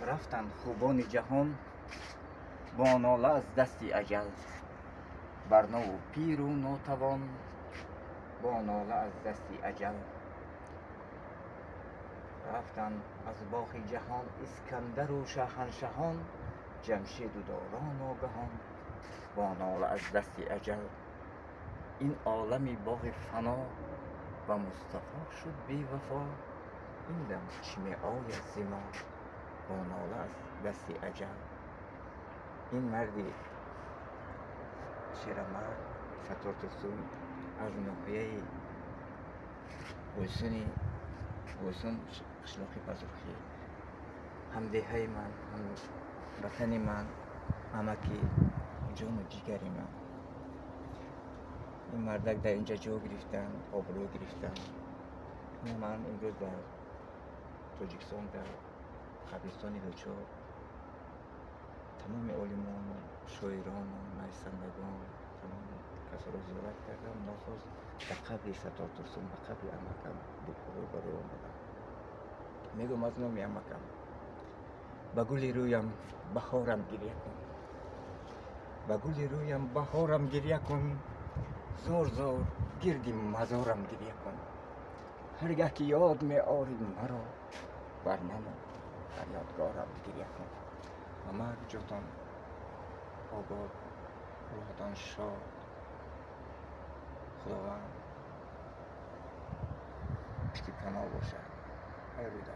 رفتند خوبان جهان با ناله از دستی اجل، بر نو و پیر و ناتوان با ناله از دستی اجل. رفتند از باغ جهان اسکندر و شاهنشهان، جمشید و داران آگهان با ناله از دستی اجل. این عالمی باغ فنا و مصطفی شد بی وفا، این دم چه می آید ز ما با ناله از دستی اجل. این مردی شیرمرد ستارترسون از ناحیه گوسون قشلاق بازرخی، همدیهای من، هم وطن من، امکی جان و جگری من. این مردک در اینجا جو گرفتن، آبرو گرفتن. من امروز در تاجیکستان در قبرستان دوچار تمام علمان و شاعران و نویسندگان تمام کسا را زیارت کردم. نخست به قبر ستارترسون، به قبر امکم روبرو آمدم. میگم از نام امکم به گل رویم بهارم گریه کن، به گل رویم بهارم گریه کن، زار زار گرد مزارم گریه کن. هرگه که یاد می آری مرا، بر من در یادگارم گریه کن. همه جاتان آباد، روحتان شاد، خداوند پشت پناه باشد. ای رودا